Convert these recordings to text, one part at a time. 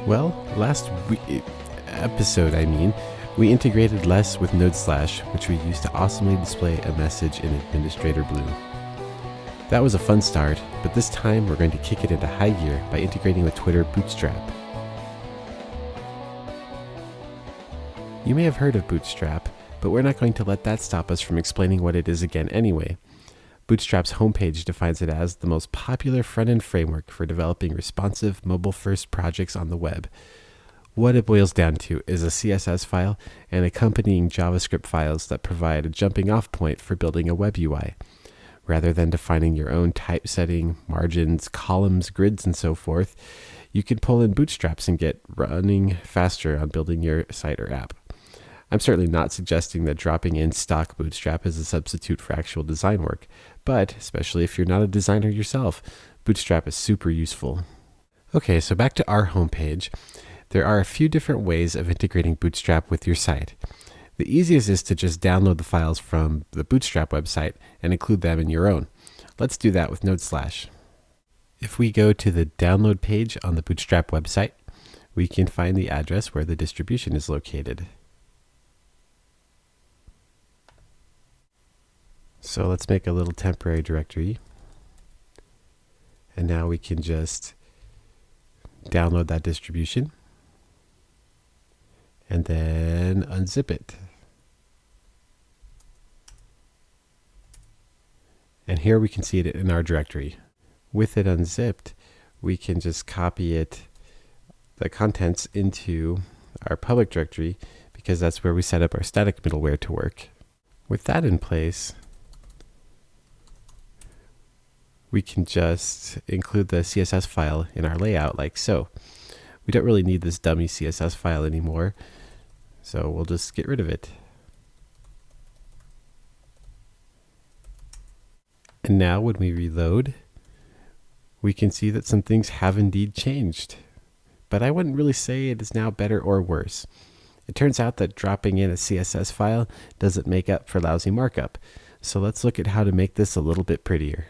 Well, episode, we integrated less with Node/, which we used to awesomely display a message in Administrator Blue. That was a fun start, but this time we're going to kick it into high gear by integrating with Twitter Bootstrap. You may have heard of Bootstrap, but we're not going to let that stop us from explaining what it is again anyway. Bootstrap's homepage defines it as the most popular front-end framework for developing responsive, mobile-first projects on the web. What it boils down to is a CSS file and accompanying JavaScript files that provide a jumping-off point for building a web UI. Rather than defining your own typesetting, margins, columns, grids, and so forth, you can pull in bootstraps and get running faster on building your site or app. I'm certainly not suggesting that dropping in stock Bootstrap is a substitute for actual design work, but especially if you're not a designer yourself, Bootstrap is super useful. Okay, so back to our homepage. There are a few different ways of integrating Bootstrap with your site. The easiest is to just download the files from the Bootstrap website and include them in your own. Let's do that with Node/. If we go to the download page on the Bootstrap website, we can find the address where the distribution is located. So let's make a little temporary directory. And now we can just download that distribution and then unzip it. And here we can see it in our directory. With it unzipped, we can just copy the contents into our public directory because that's where we set up our static middleware to work. With that in place, we can just include the CSS file in our layout like so. We don't really need this dummy CSS file anymore, so we'll just get rid of it. And now when we reload, we can see that some things have indeed changed. But I wouldn't really say it is now better or worse. It turns out that dropping in a CSS file doesn't make up for lousy markup. So let's look at how to make this a little bit prettier.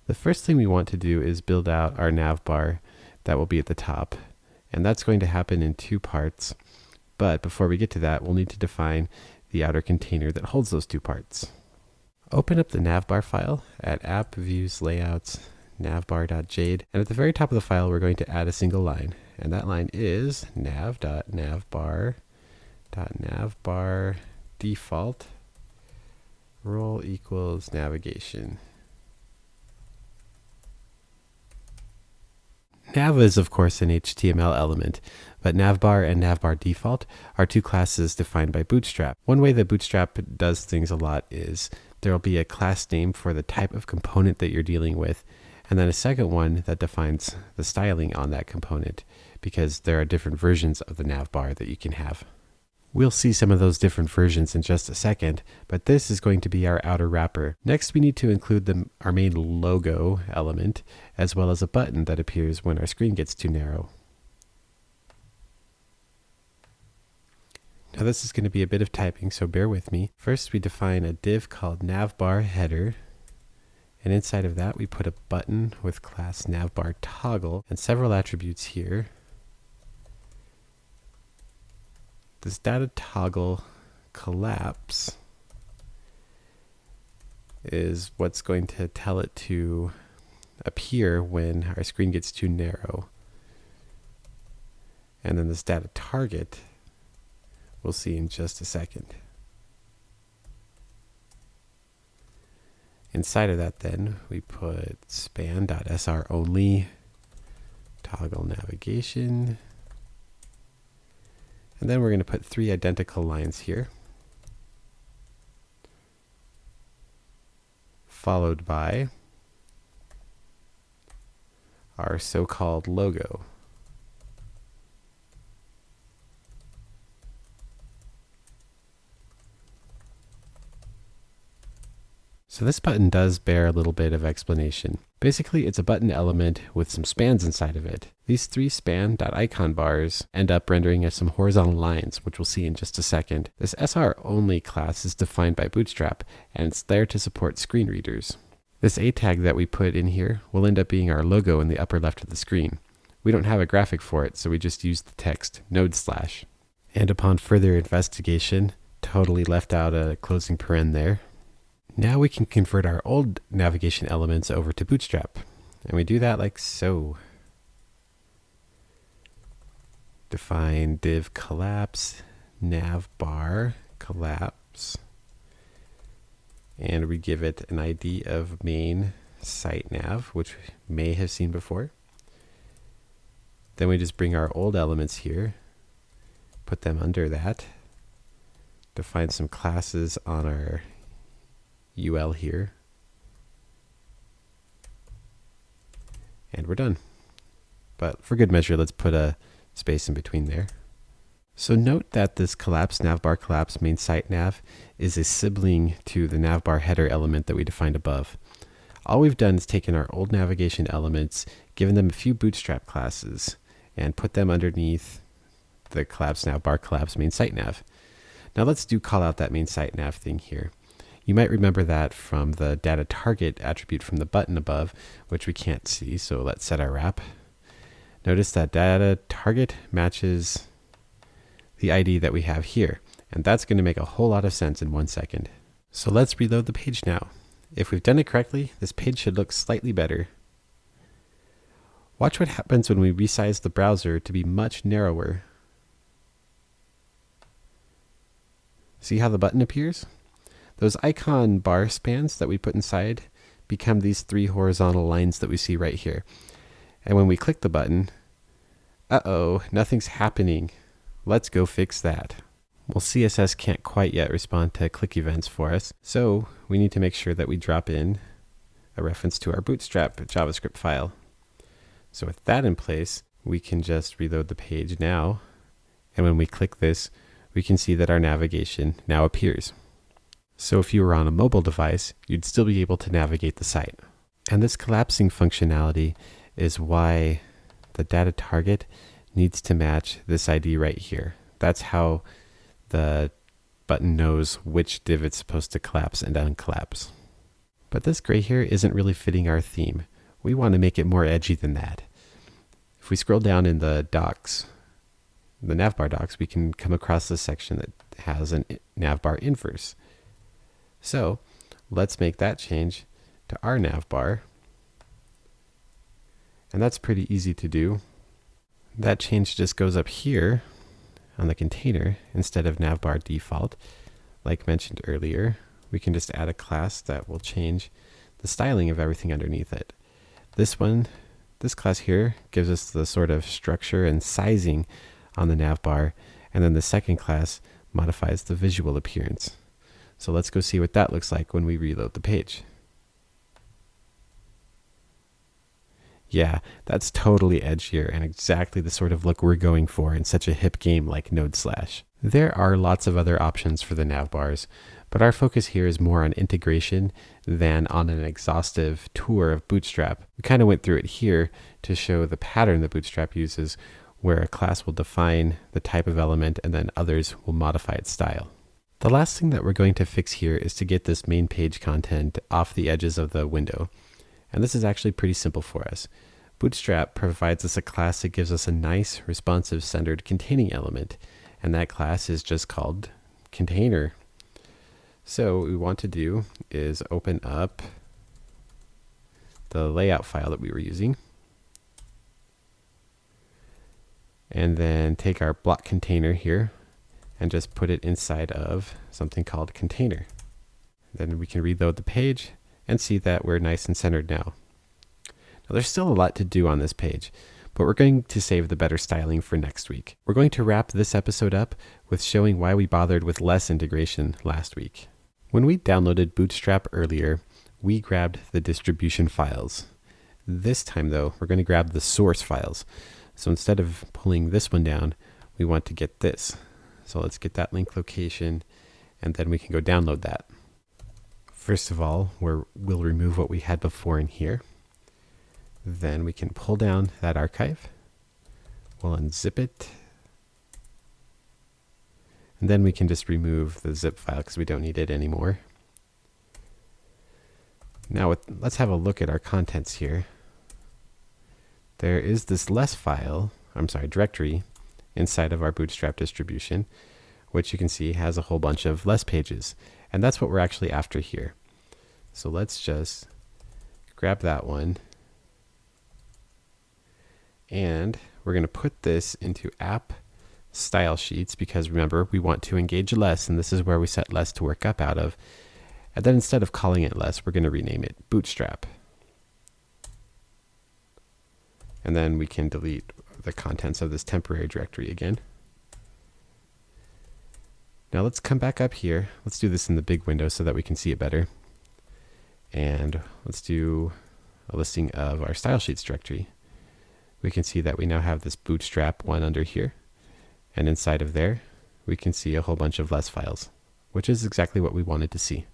The first thing we want to do is build out our nav bar that will be at the top. And that's going to happen in two parts. But before we get to that, we'll need to define the outer container that holds those two parts. Open up the navbar file at app views layouts navbar.jade, and at the very top of the file we're going to add a single line, and that line is nav.navbar.navbar default role equals navigation. Nav is of course an HTML element, but Navbar and Navbar default are two classes defined by Bootstrap. One way that Bootstrap does things a lot is there will be a class name for the type of component that you're dealing with, and then a second one that defines the styling on that component, because there are different versions of the Navbar that you can have. We'll see some of those different versions in just a second, but this is going to be our outer wrapper. Next, we need to include our main logo element, as well as a button that appears when our screen gets too narrow. Now this is going to be a bit of typing, so bear with me. First, we define a div called navbar header, and inside of that we put a button with class navbar toggle and several attributes here. This data toggle collapse is what's going to tell it to appear when our screen gets too narrow. And then this data target we'll see in just a second. Inside of that then we put span.sr only toggle navigation. And then we're going to put three identical lines here, followed by our so-called logo. So this button does bear a little bit of explanation. Basically, it's a button element with some spans inside of it. These three span.icon bars end up rendering as some horizontal lines, which we'll see in just a second. This SR only class is defined by Bootstrap, and it's there to support screen readers. This A tag that we put in here will end up being our logo in the upper left of the screen. we don't have a graphic for it, so we just use the text node slash. And upon further investigation, totally left out a closing paren there. Now we can convert our old navigation elements over to Bootstrap. And we do that like so. Define div collapse, nav bar collapse, and we give it an ID of main site nav, which we may have seen before. Then we just bring our old elements here, put them under that, define some classes on our UL here, and we're done. But for good measure, let's put a space in between there. So note that this collapse navbar collapse main site nav is a sibling to the navbar header element that we defined above. All we've done is taken our old navigation elements, given them a few Bootstrap classes, and put them underneath the collapse navbar collapse main site nav. Now let's call out that main site nav thing here. You might remember that from the data target attribute from the button above, which we can't see, so let's set our wrap. Notice that data target matches the ID that we have here, and that's going to make a whole lot of sense in 1 second. So let's reload the page now. If we've done it correctly, this page should look slightly better. Watch what happens when we resize the browser to be much narrower. See how the button appears? Those icon bar spans that we put inside become these 3 horizontal lines that we see right here. And when we click the button, nothing's happening. Let's go fix that. Well, CSS can't quite yet respond to click events for us, so we need to make sure that we drop in a reference to our Bootstrap JavaScript file. So with that in place, we can just reload the page now, and when we click this, we can see that our navigation now appears. So if you were on a mobile device, you'd still be able to navigate the site. And this collapsing functionality is why the data target needs to match this ID right here. That's how the button knows which div it's supposed to collapse and uncollapse. But this gray here isn't really fitting our theme. We want to make it more edgy than that. If we scroll down in the docs, the Navbar docs, we can come across this section that has a Navbar inverse. So let's make that change to our Navbar. And that's pretty easy to do. That change just goes up here on the container instead of Navbar default. Like mentioned earlier, we can just add a class that will change the styling of everything underneath it. This class here gives us the sort of structure and sizing on the Navbar, and then the second class modifies the visual appearance. So let's go see what that looks like when we reload the page. Yeah, that's totally edgier and exactly the sort of look we're going for in such a hip game like Node slash. There are lots of other options for the nav bars, but our focus here is more on integration than on an exhaustive tour of Bootstrap. We kind of went through it here to show the pattern that Bootstrap uses, where a class will define the type of element and then others will modify its style. The last thing that we're going to fix here is to get this main page content off the edges of the window. And this is actually pretty simple for us. Bootstrap provides us a class that gives us a nice, responsive, centered containing element, and that class is just called container. So what we want to do is open up the layout file that we were using, and then take our block container here and just put it inside of something called container. Then we can reload the page and see that we're nice and centered now. Now there's still a lot to do on this page, but we're going to save the better styling for next week. We're going to wrap this episode up with showing why we bothered with less integration last week. When we downloaded Bootstrap earlier, we grabbed the distribution files. This time though, we're going to grab the source files. So instead of pulling this one down, we want to get this. So let's get that link location, and then we can go download that. First of all, we'll remove what we had before in here. Then we can pull down that archive. We'll unzip it. And then we can just remove the zip file because we don't need it anymore. Now let's have a look at our contents here. there is this directory inside of our Bootstrap distribution, which you can see has a whole bunch of less pages. And that's what we're actually after here. So let's just grab that one. And we're going to put this into app style sheets because remember, we want to engage less, and this is where we set less to work up out of. And then instead of calling it less, we're going to rename it Bootstrap. And then we can delete the contents of this temporary directory again. Now let's come back up here. Let's do this in the big window so that we can see it better. And let's do a listing of our style sheets directory. We can see that we now have this Bootstrap one under here. And inside of there, we can see a whole bunch of less files, which is exactly what we wanted to see.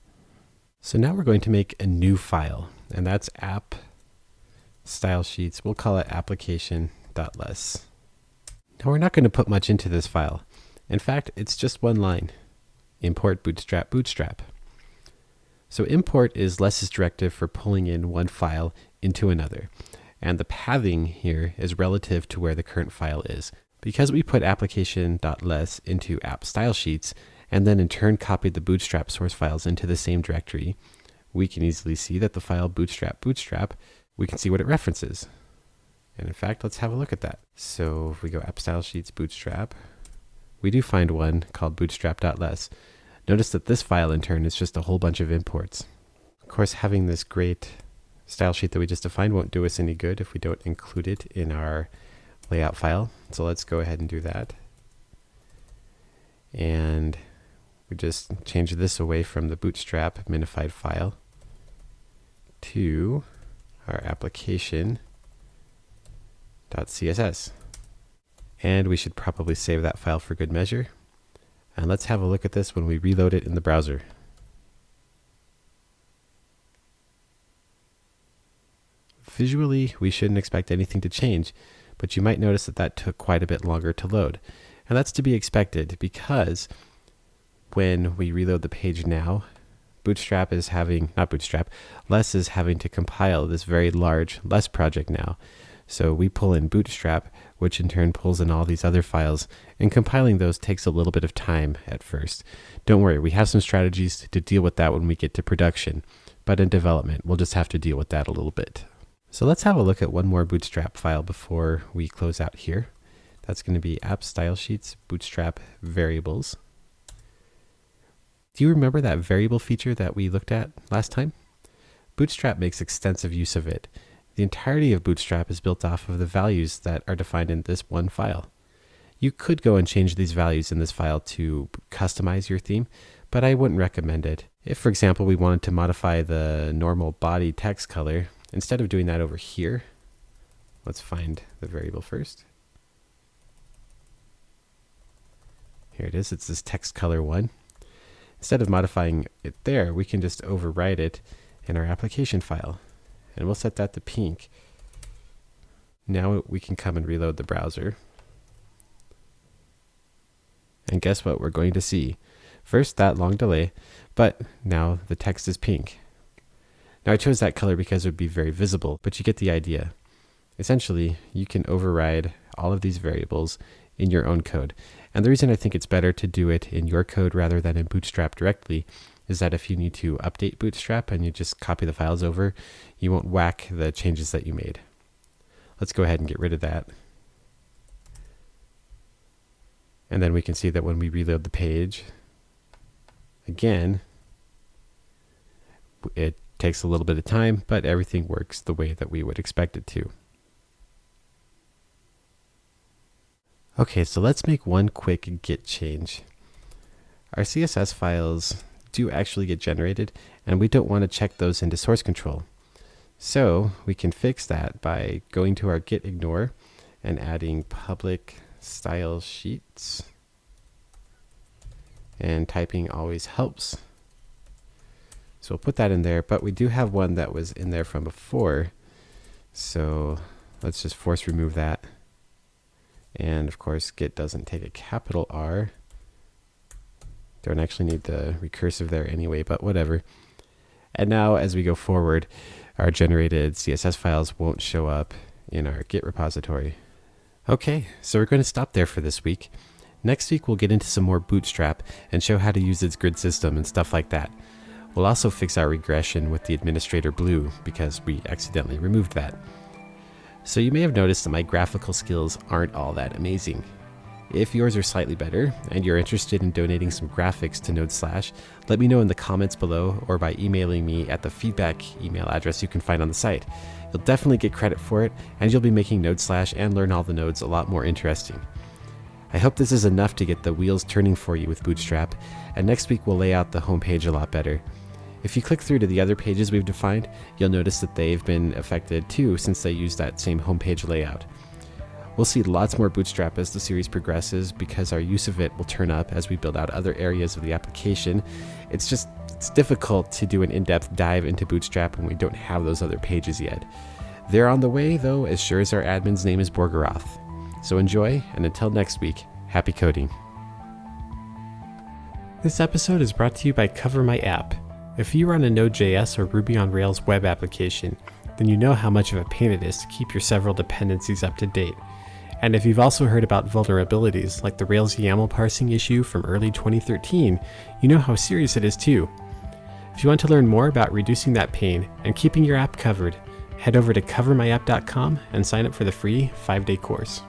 So now we're going to make a new file, and that's app style sheets. We'll call it application.less. Now we're not going to put much into this file. In fact, it's just one line. Import bootstrap bootstrap. So import is less's directive for pulling in one file into another. And the pathing here is relative to where the current file is. Because we put application.less into app style sheets, and then in turn copied the Bootstrap source files into the same directory, we can easily see that the file bootstrap, we can see what it references. And in fact, let's have a look at that. So if we go app style sheets bootstrap, we do find one called bootstrap.less. Notice that this file in turn is just a whole bunch of imports. Of course, having this great style sheet that we just defined won't do us any good if we don't include it in our layout file. So let's go ahead and do that. And we just change this away from the Bootstrap minified file to our application.css. And we should probably save that file for good measure. And let's have a look at this when we reload it in the browser. Visually, we shouldn't expect anything to change, but you might notice that that took quite a bit longer to load. And that's to be expected because when we reload the page now, Less is having to compile this very large Less project now. So we pull in Bootstrap, which in turn pulls in all these other files, and compiling those takes a little bit of time at first. Don't worry, we have some strategies to deal with that when we get to production, but in development, we'll just have to deal with that a little bit. So let's have a look at one more Bootstrap file before we close out here. That's going to be app style sheets Bootstrap Variables. Do you remember that variable feature that we looked at last time? Bootstrap makes extensive use of it. The entirety of Bootstrap is built off of the values that are defined in this one file. You could go and change these values in this file to customize your theme, but I wouldn't recommend it. If, for example, we wanted to modify the normal body text color, instead of doing that over here, let's find the variable first. Here it is, it's this text color one. Instead of modifying it there, we can just overwrite it in our application file. And we'll set that to pink. Now we can come and reload the browser. And guess what we're going to see? First, that long delay, but now the text is pink. Now I chose that color because it would be very visible, but you get the idea. Essentially, you can override all of these variables in your own code. And the reason I think it's better to do it in your code rather than in Bootstrap directly is that if you need to update Bootstrap and you just copy the files over, you won't whack the changes that you made. Let's go ahead and get rid of that. And then we can see that when we reload the page, again, it takes a little bit of time, but everything works the way that we would expect it to. Okay, so let's make one quick git change. Our CSS files do actually get generated, and we don't want to check those into source control. So we can fix that by going to our git ignore and adding public style sheets and typing always helps. So we'll put that in there, but we do have one that was in there from before. So let's just force remove that. And of course, git doesn't take a capital R. Don't actually need the recursive there anyway, but whatever. And now as we go forward, our generated CSS files won't show up in our Git repository. Okay, so we're going to stop there for this week. Next week we'll get into some more Bootstrap and show how to use its grid system and stuff like that. We'll also fix our regression with the administrator blue because we accidentally removed that. So you may have noticed that my graphical skills aren't all that amazing. If yours are slightly better and you're interested in donating some graphics to Node/, let me know in the comments below or by emailing me at the feedback email address you can find on the site. You'll definitely get credit for it, and you'll be making Node/ and Learn All the Nodes a lot more interesting. I hope this is enough to get the wheels turning for you with Bootstrap, and next week we'll lay out the homepage a lot better. If you click through to the other pages we've defined, you'll notice that they've been affected too since they use that same homepage layout. We'll see lots more Bootstrap as the series progresses because our use of it will turn up as we build out other areas of the application. It's difficult to do an in-depth dive into Bootstrap when we don't have those other pages yet. They're on the way though, as sure as our admin's name is Borgeroth. So enjoy, and until next week, happy coding. This episode is brought to you by Cover My App. If you run a Node.js or Ruby on Rails web application, then you know how much of a pain it is to keep your several dependencies up to date. And if you've also heard about vulnerabilities like the Rails YAML parsing issue from early 2013, you know how serious it is too. If you want to learn more about reducing that pain and keeping your app covered, head over to covermyapp.com and sign up for the free 5-day course.